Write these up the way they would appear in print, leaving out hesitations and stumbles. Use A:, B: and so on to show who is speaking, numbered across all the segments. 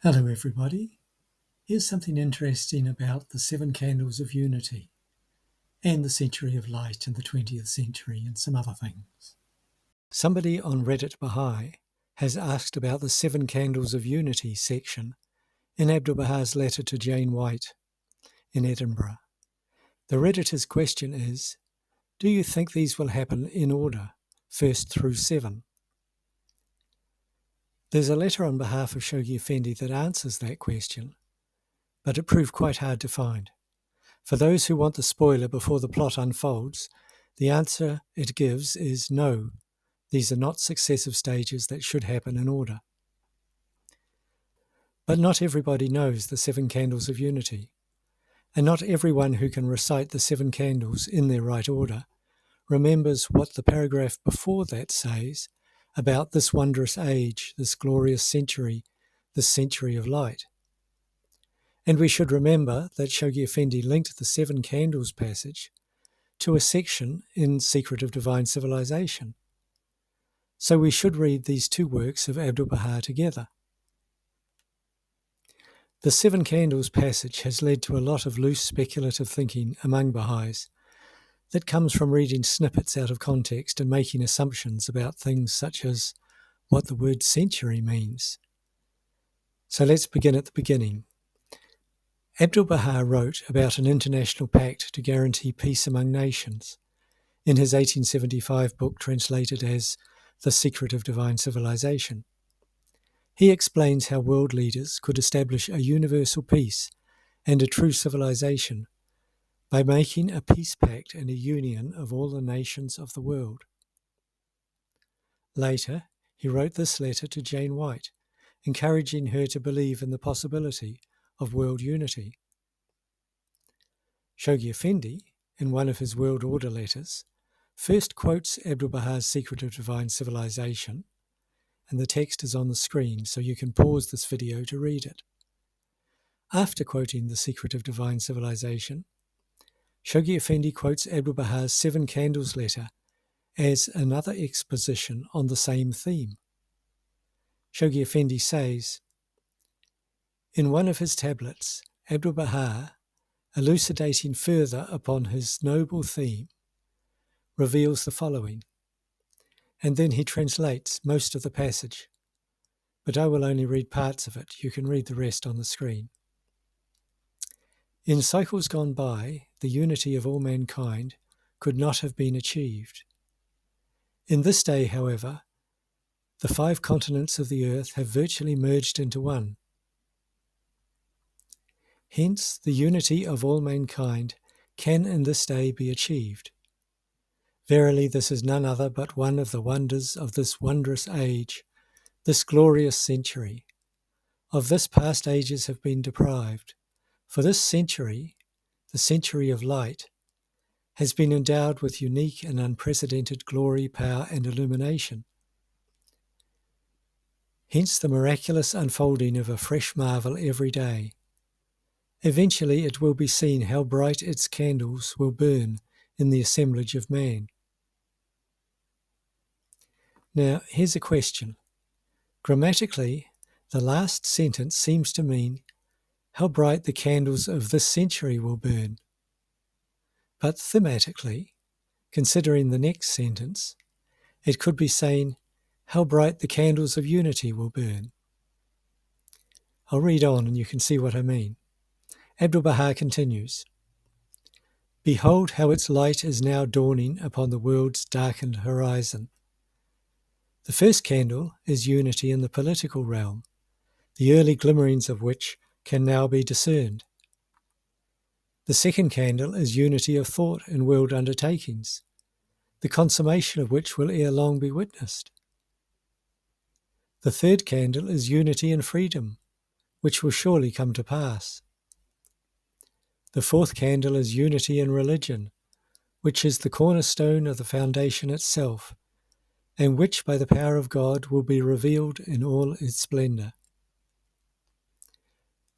A: Hello everybody. Here's something interesting about the 7 candles of unity and the century of light in the 20th century and some other things. Somebody on Reddit Bahai has asked about the 7 candles of unity section in Abdu'l-Baha's letter to Jane White in Edinburgh. The Redditor's question is, do you think these will happen in order, 1st through 7? There's a letter on behalf of Shoghi Effendi that answers that question, but it proved quite hard to find. For those who want the spoiler before the plot unfolds, the answer it gives is no, these are not successive stages that should happen in order. But not everybody knows the 7 candles of unity, and not everyone who can recite the 7 candles in their right order remembers what the paragraph before that says about this wondrous age, this glorious century, this century of light. And we should remember that Shoghi Effendi linked the 7 candles passage to a section in Secret of Divine Civilization. So we should read these two works of Abdu'l-Baha together. The 7 candles passage has led to a lot of loose speculative thinking among Baha'is that comes from reading snippets out of context and making assumptions about things such as what the word century means. So let's begin at the beginning. Abdu'l-Baha wrote about an international pact to guarantee peace among nations in his 1875 book translated as The Secret of Divine Civilization. He explains how world leaders could establish a universal peace and a true civilization by making a peace pact and a union of all the nations of the world. Later, he wrote this letter to Jane White, encouraging her to believe in the possibility of world unity. Shoghi Effendi, in one of his World Order letters, first quotes Abdu'l-Baha's Secret of Divine Civilization, and the text is on the screen, so you can pause this video to read it. After quoting the Secret of Divine Civilization, Shoghi Effendi quotes Abdu'l-Baha's 7 Candles letter as another exposition on the same theme. Shoghi Effendi says, in one of his tablets, Abdu'l-Baha, elucidating further upon his noble theme, reveals the following, and then he translates most of the passage, but I will only read parts of it. You can read the rest on the screen. In cycles gone by, the unity of all mankind could not have been achieved. In this day, however, the 5 continents of the earth have virtually merged into one. Hence, the unity of all mankind can in this day be achieved. Verily, this is none other but one of the wonders of this wondrous age, this glorious century. Of this past ages have been deprived, for this century, the century of light, has been endowed with unique and unprecedented glory, power, and illumination. Hence the miraculous unfolding of a fresh marvel every day. Eventually it will be seen how bright its candles will burn in the assemblage of man. Now, here's a question. Grammatically, the last sentence seems to mean how bright the candles of this century will burn. But thematically, considering the next sentence, it could be saying how bright the candles of unity will burn. I'll read on and you can see what I mean. Abdu'l-Baha continues, behold how its light is now dawning upon the world's darkened horizon. The first candle is unity in the political realm, the early glimmerings of which can now be discerned. The second candle is unity of thought in world undertakings, the consummation of which will ere long be witnessed. The third candle is unity in freedom, which will surely come to pass. The fourth candle is unity in religion, which is the cornerstone of the foundation itself, and which by the power of God will be revealed in all its splendour.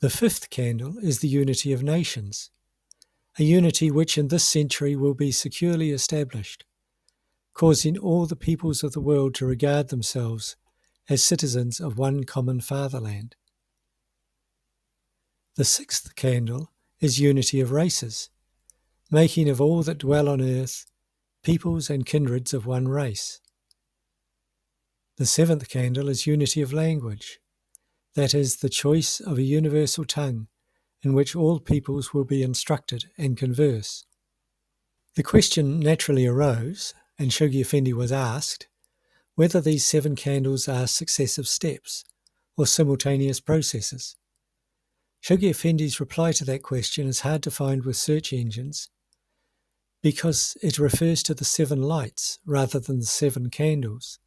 A: The fifth candle is the unity of nations, a unity which in this century will be securely established, causing all the peoples of the world to regard themselves as citizens of one common fatherland. The sixth candle is unity of races, making of all that dwell on earth peoples and kindreds of one race. The seventh candle is unity of language, that is, the choice of a universal tongue in which all peoples will be instructed and converse. The question naturally arose, and Shoghi Effendi was asked, whether these 7 candles are successive steps or simultaneous processes. Shoghi Effendi's reply to that question is hard to find with search engines because it refers to the 7 lights rather than the 7 candles.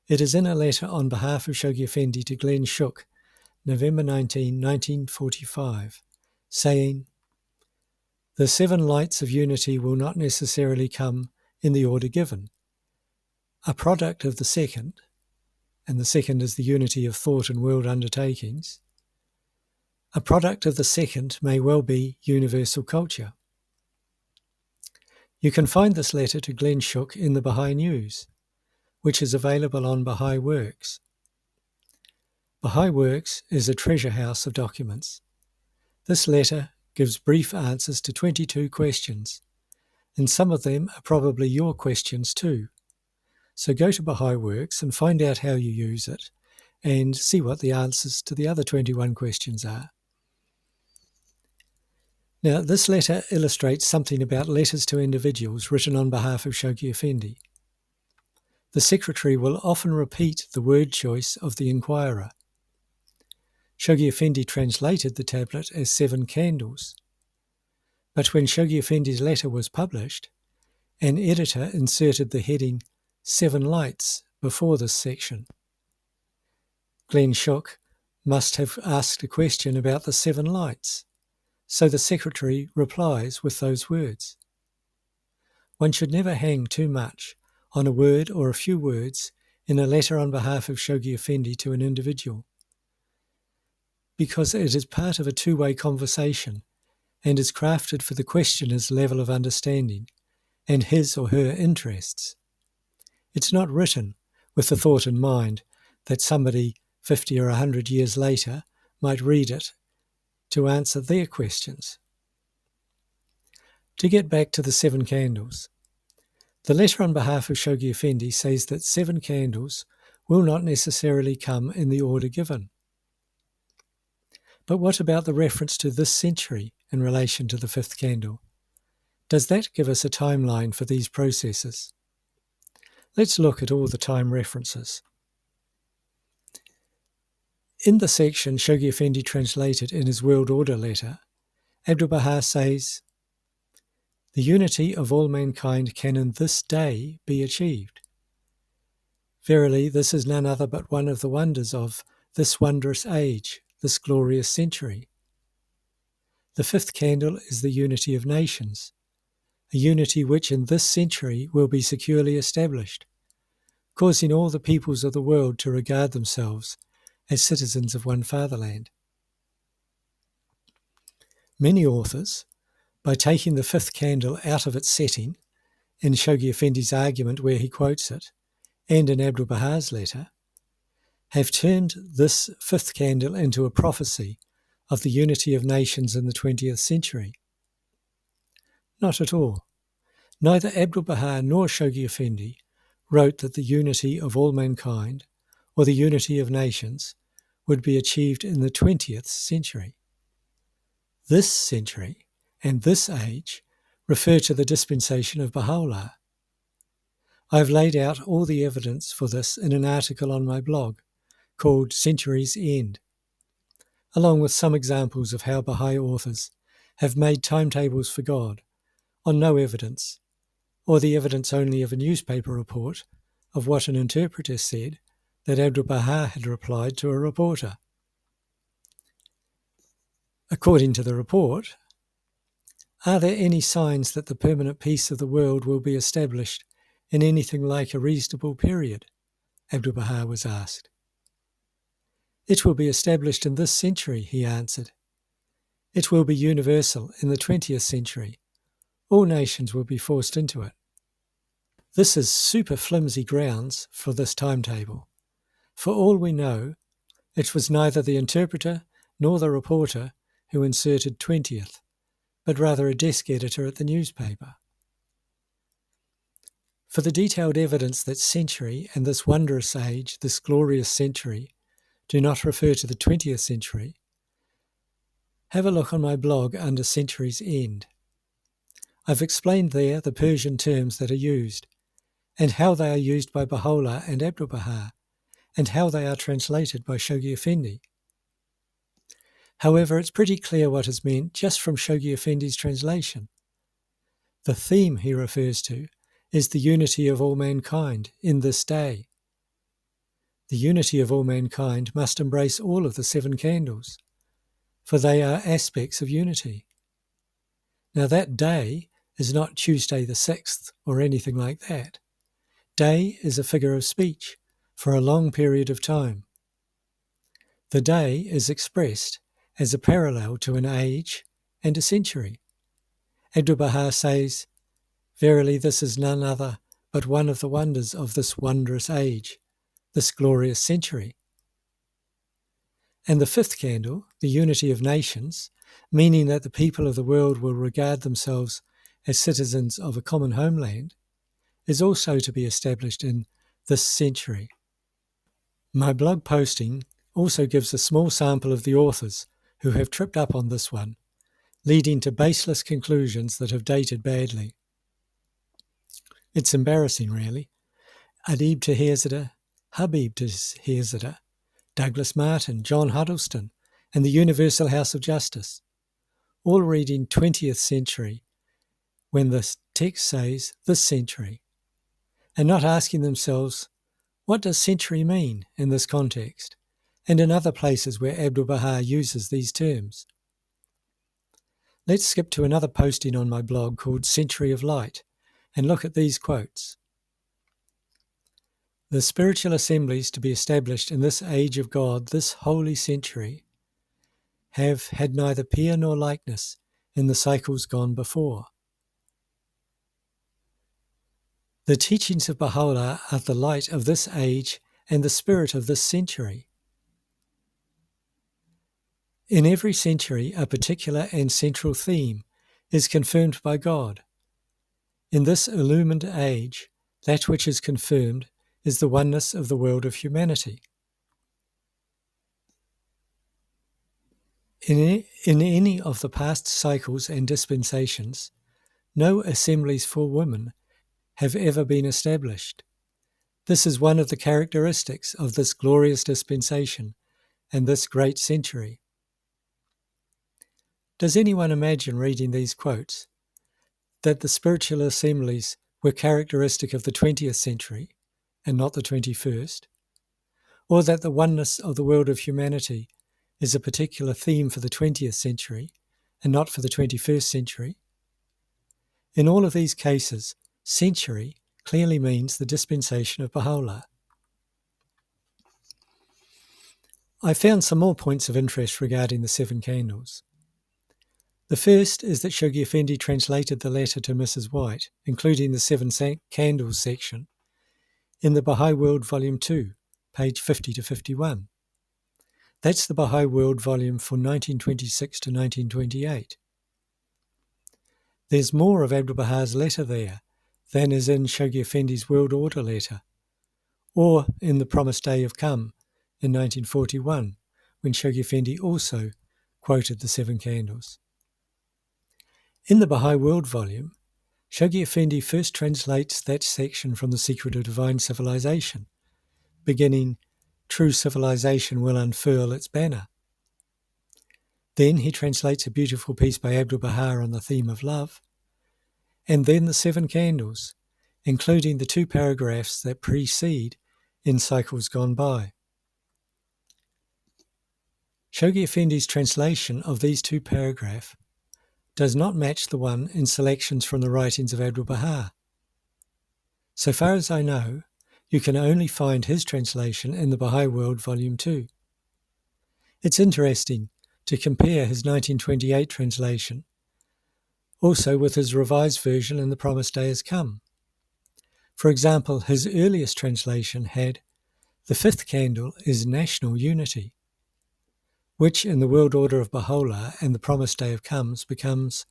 A: It is in a letter on behalf of Shoghi Effendi to Glenn Shook, November 19, 1945, saying, "The 7 lights of unity will not necessarily come in the order given. A product of the second, and the second is the unity of thought and world undertakings, a product of the second may well be universal culture." You can find this letter to Glenn Shook in the Baha'i News, which is available on Bahai Works. Bahai Works is a treasure house of documents. This letter gives brief answers to 22 questions, and some of them are probably your questions too. So go to Bahai Works and find out how you use it, and see what the answers to the other 21 questions are. Now, this letter illustrates something about letters to individuals written on behalf of Shoghi Effendi. The secretary will often repeat the word choice of the inquirer. Shoghi Effendi translated the tablet as 7 candles. But when Shoghi Effendi's letter was published, an editor inserted the heading 7 lights before this section. Glenn Shook must have asked a question about the 7 lights, so the secretary replies with those words. One should never hang too much on a word or a few words in a letter on behalf of Shoghi Effendi to an individual, because it is part of a two-way conversation and is crafted for the questioner's level of understanding and his or her interests. It's not written with the thought in mind that somebody 50 or 100 years later might read it to answer their questions. To get back to the 7 candles, the letter on behalf of Shoghi Effendi says that 7 candles will not necessarily come in the order given. But what about the reference to this century in relation to the 5th candle? Does that give us a timeline for these processes? Let's look at all the time references. In the section Shoghi Effendi translated in his World Order letter, Abdu'l-Baha says, "The unity of all mankind can in this day be achieved. Verily, this is none other but one of the wonders of this wondrous age, this glorious century. The 5th candle is the unity of nations, a unity which in this century will be securely established, causing all the peoples of the world to regard themselves as citizens of one fatherland." Many authors, by taking the 5th candle out of its setting, in Shoghi Effendi's argument where he quotes it, and in Abdu'l-Baha's letter, have turned this 5th candle into a prophecy of the unity of nations in the 20th century. Not at all. Neither Abdu'l-Baha nor Shoghi Effendi wrote that the unity of all mankind, or the unity of nations, would be achieved in the 20th century. This century and this age refer to the dispensation of Baha'u'llah. I have laid out all the evidence for this in an article on my blog called Century's End, along with some examples of how Baha'i authors have made timetables for God on no evidence, or the evidence only of a newspaper report of what an interpreter said that Abdu'l-Baha had replied to a reporter. According to the report, are there any signs that the permanent peace of the world will be established in anything like a reasonable period? Abdu'l-Baha was asked. It will be established in this century, he answered. It will be universal in the 20th century. All nations will be forced into it. This is super flimsy grounds for this timetable. For all we know, it was neither the interpreter nor the reporter who inserted 20th, but rather a desk editor at the newspaper. For the detailed evidence that century and this wondrous age, this glorious century, do not refer to the 20th century, have a look on my blog under Century's End. I've explained there the Persian terms that are used, and how they are used by Baha'u'llah and Abdu'l-Baha, and how they are translated by Shoghi Effendi. However, it's pretty clear what is meant just from Shoghi Effendi's translation. The theme he refers to is the unity of all mankind in this day. The unity of all mankind must embrace all of the 7 candles, for they are aspects of unity. Now that day is not Tuesday the 6th or anything like that. Day is a figure of speech for a long period of time. The day is expressed as a parallel to an age and a century. Abdu'l-Baha says, "Verily this is none other but one of the wonders of this wondrous age, this glorious century." And the 5th candle, the unity of nations, meaning that the people of the world will regard themselves as citizens of a common homeland, is also to be established in this century. My blog posting also gives a small sample of the authors who have tripped up on this one, leading to baseless conclusions that have dated badly. It's embarrassing, really. Adib Taherzadeh, Habib Taherzadeh, Douglas Martin, John Huddleston, and the Universal House of Justice, all reading 20th century when the text says this century, and not asking themselves, what does century mean in this context, and in other places where Abdu'l-Baha uses these terms. Let's skip to another posting on my blog called Century of Light, and look at these quotes. "The spiritual assemblies to be established in this age of God, this holy century, have had neither peer nor likeness in the cycles gone before. The teachings of Baha'u'llah are the light of this age and the spirit of this century. In every century, a particular and central theme is confirmed by God. In this illumined age, that which is confirmed is the oneness of the world of humanity. In any of the past cycles and dispensations, no assemblies for women have ever been established. This is one of the characteristics of this glorious dispensation and this great century." Does anyone imagine reading these quotes that the spiritual assemblies were characteristic of the 20th century and not the 21st, or that the oneness of the world of humanity is a particular theme for the 20th century and not for the 21st century? In all of these cases, century clearly means the dispensation of Baha'u'llah. I found some more points of interest regarding the 7 candles. The first is that Shoghi Effendi translated the letter to Mrs. White, including the 7 candles section, in the Bahai World Volume 2, page 50 to 51. That's the Bahai World volume for 1926 to 1928. There's more of Abdu'l-Baha's letter there than is in Shoghi Effendi's World Order letter, or in the Promised Day of Come in 1941, when Shoghi Effendi also quoted the 7 candles. In the Bahai World volume, Shoghi Effendi first translates that section from the Secret of Divine Civilization, beginning, "True civilization will unfurl its banner." Then he translates a beautiful piece by Abdu'l-Baha on the theme of love, and then the 7 candles, including the 2 paragraphs that precede In Cycles Gone By. Shoghi Effendi's translation of these 2 paragraphs does not match the one in selections from the writings of Abdu'l-Baha. So far as I know, you can only find his translation in the Bahai World Volume 2. It's interesting to compare his 1928 translation also with his revised version in The Promised Day Has Come. For example, his earliest translation had, "The 5th candle is national unity," which in the world order of Baha'u'llah and the promised day of comes becomes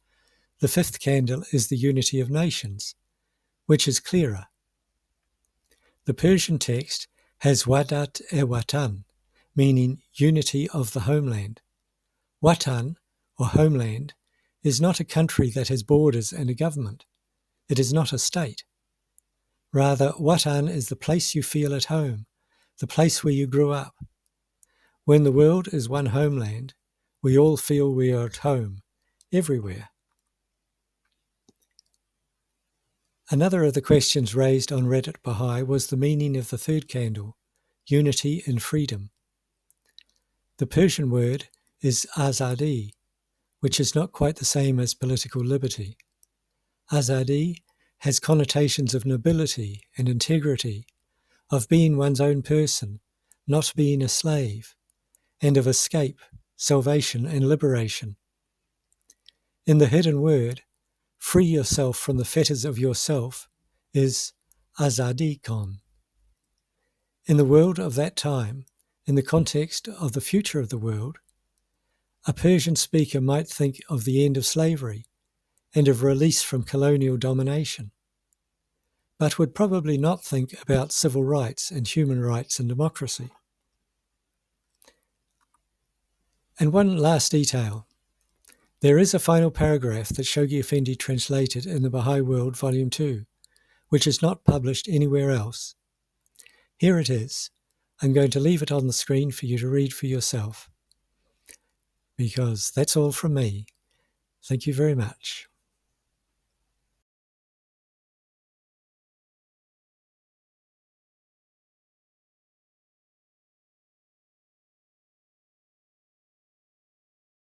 A: the fifth candle is the unity of nations, which is clearer. The Persian text has wadat-e-watan, meaning unity of the homeland. Watan, or homeland, is not a country that has borders and a government. It is not a state. Rather, Watan is the place you feel at home, the place where you grew up. When the world is one homeland, we all feel we are at home, everywhere. Another of the questions raised on Reddit Baha'i was the meaning of the third candle, unity in freedom. The Persian word is azadi, which is not quite the same as political liberty. Azadi has connotations of nobility and integrity, of being one's own person, not being a slave, and of escape, salvation, and liberation. In the hidden word, free yourself from the fetters of yourself is azadi kon. In the world of that time, in the context of the future of the world, a Persian speaker might think of the end of slavery and of release from colonial domination, but would probably not think about civil rights and human rights and democracy. And one last detail. There is a final paragraph that Shoghi Effendi translated in the Bahai World, Volume 2, which is not published anywhere else. Here it is. I'm going to leave it on the screen for you to read for yourself, because that's all from me. Thank you very much.